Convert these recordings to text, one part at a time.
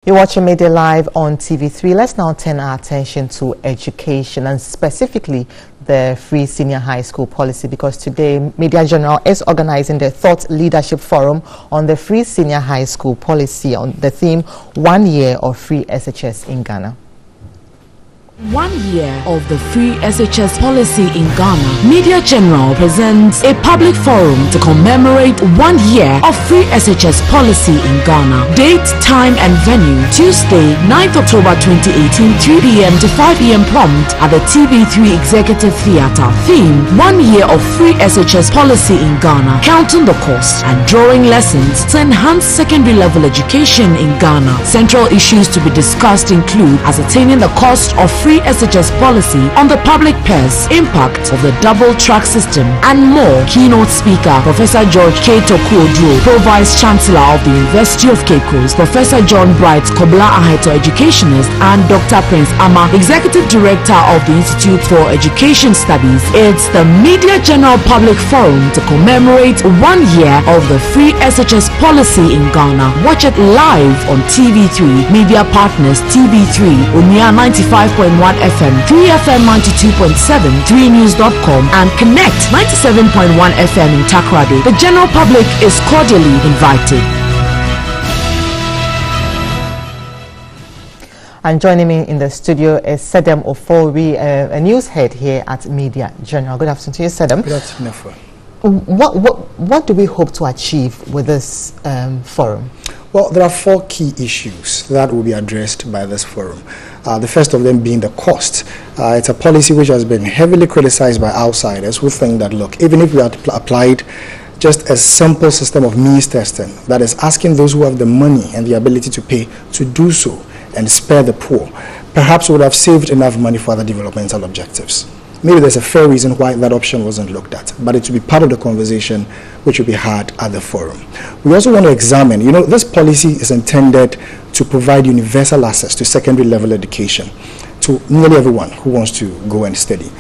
You're watching Media Live on TV3. Let's now turn our attention to education and specifically the Free Senior High School policy, because today Media General is organizing the Thought Leadership Forum on the Free Senior High School policy on the theme 1 year of free S.H.S. in Ghana. 1 year of the free S.H.S. policy in Ghana. Media General presents a public forum to commemorate 1 year of free S.H.S. policy in Ghana. Date, time and venue: Tuesday, 9th October 2018, 3 p.m. to 5 p.m. prompt at the TV3 Executive Theatre. Theme: 1 year of free S.H.S. policy in Ghana, counting the cost and drawing lessons to enhance secondary level education in Ghana. Central issues to be discussed include ascertaining the cost of free S.H.S. policy on the public purse, impact of the double track system, and more. Keynote speaker Professor George K. Tokuodro, Pro-Vice Chancellor of the University of Cape Coast, Professor John Bright, Kobla Aheto Educationist, and Dr. Prince Ama, Executive Director of the Institute for Education Studies. It's the Media General Public Forum to commemorate 1 year of the free S.H.S. policy in Ghana. Watch it live on TV3. Media partners: TV3, Unia 95.1 FM, 3FM 92.7, 3news.com, and Connect 97.1 FM in Takoradi. The general public is cordially invited. And joining me in the studio is Sedem Ofowi, a news head here at Media General. Good afternoon to you, Sedem. Good afternoon, Afua. What do we hope to achieve with this forum? Well, there are 4 key issues that will be addressed by this forum. The first of them being the cost. It's a policy which has been heavily criticized by outsiders who think that, look, even if we had applied just a simple system of means testing, that is asking those who have the money and the ability to pay to do so and spare the poor, perhaps we would have saved enough money for other developmental objectives. Maybe there's a fair reason why that option wasn't looked at, but it will be part of the conversation which will be had at the forum. We also want to examine, this policy is intended to provide universal access to secondary level education to nearly everyone who wants to go and study.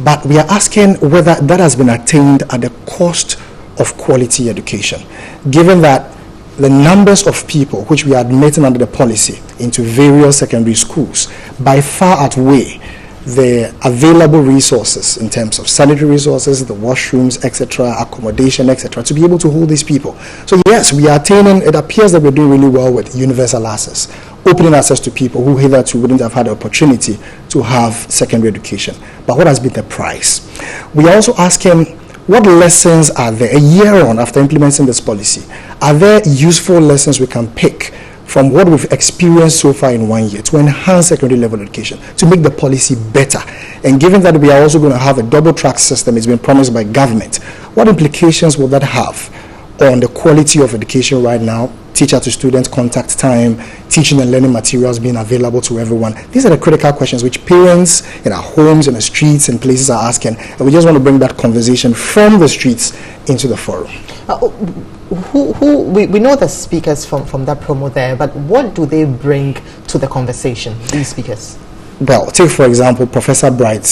But we are asking whether that has been attained at the cost of quality education, given that the numbers of people which we are admitting under the policy into various secondary schools by far outweigh the available resources in terms of sanitary resources, the washrooms, etc., accommodation, etc., to be able to hold these people. So yes, we are attaining, it appears that we're doing really well with universal access, opening access to people who hitherto wouldn't have had the opportunity to have secondary education. But what has been the price? We are also asking, what lessons are there a year on after implementing this policy? Are there useful lessons we can pick from what we've experienced so far in 1 year to enhance secondary level education, to make the policy better? And given that we are also going to have a double track system, it's been promised by government, what implications will that have on the quality of education right now, teacher to student contact time, teaching and learning materials being available to everyone? These are the critical questions which parents in our homes, in the streets and places are asking, and we just want to bring that conversation from the streets into the forum. We know the speakers from that promo there, but what do they bring to the conversation, these speakers? Well, take for example Professor Bright,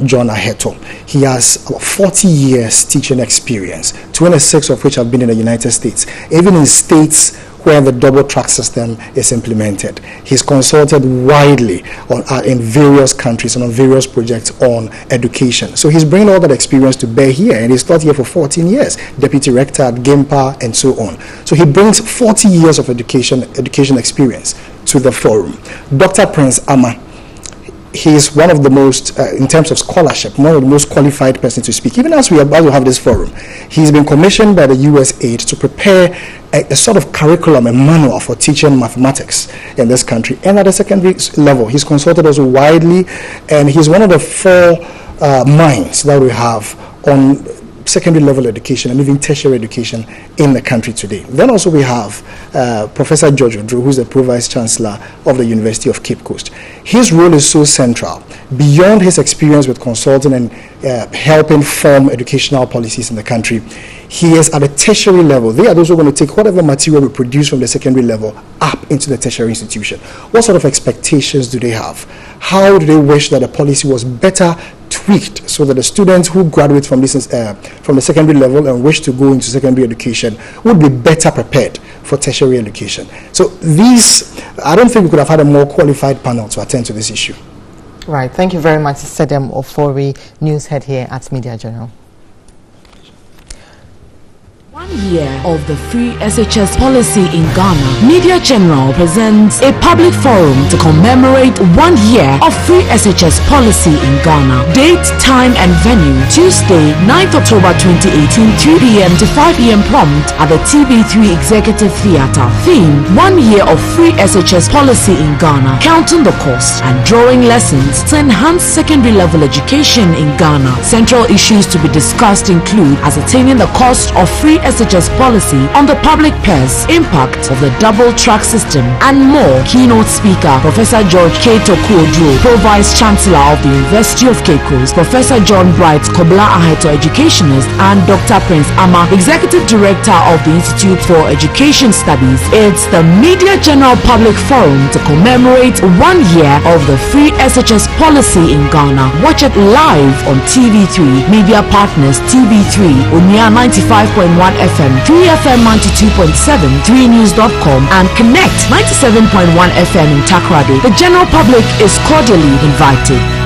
John Aheto. He has 40 years teaching experience, 26 of which have been in the United States, even in states where the double track system is implemented. He's consulted widely in various countries and on various projects on education. So he's bringing all that experience to bear here, and he's taught here for 14 years, deputy rector at GIMPA and so on. So he brings 40 years of education experience to the forum. Dr. Prince Ama, he is one of the most, in terms of scholarship, one of the most qualified persons to speak. Even as we are about to have this forum, he's been commissioned by the USAID to prepare a sort of curriculum, a manual for teaching mathematics in this country. And at the secondary level, he's consulted us widely, and he's one of the 4 minds that we have on secondary level education and even tertiary education in the country today. Then also we have Professor George Odro, who's the Pro-Vice Chancellor of the University of Cape Coast. His role is so central. Beyond his experience with consulting and helping form educational policies in the country, he is at a tertiary level. They are those who are going to take whatever material we produce from the secondary level up into the tertiary institution. What sort of expectations do they have? How do they wish that the policy was better tweaked so that the students who graduate from this from the secondary level and wish to go into secondary education would be better prepared for tertiary education. So these, I don't think we could have had a more qualified panel to attend to this issue. Right. Thank you very much, Sedem Ofori, news head here at Media General. 1 year of the free S.H.S policy in Ghana, Media General presents a public forum to commemorate 1 year of free S.H.S policy in Ghana. Date, time and venue, Tuesday, 9th October 2018, 3 p.m. to 5 p.m. prompt at the TB3 Executive Theatre. Theme, 1 year of free S.H.S policy in Ghana, counting the cost and drawing lessons to enhance secondary level education in Ghana. Central issues to be discussed include ascertaining the cost of free S.H.S policy on the public purse, impact of the double track system, and more. Keynote speaker Professor George K. Tokuodro, Pro-Vice Chancellor of the University of Cape Coast, Professor John Bright, Kobla Aheto Educationist, and Dr. Prince Ama, Executive Director of the Institute for Education Studies. It's the Media General Public Forum to commemorate 1 year of the free S.H.S policy in Ghana. Watch it live on TV3, media partners TV3, Unia 95.1 FM, 3FM 92.7, 3news.com, and Connect 97.1 FM in Takoradi. The general public is cordially invited.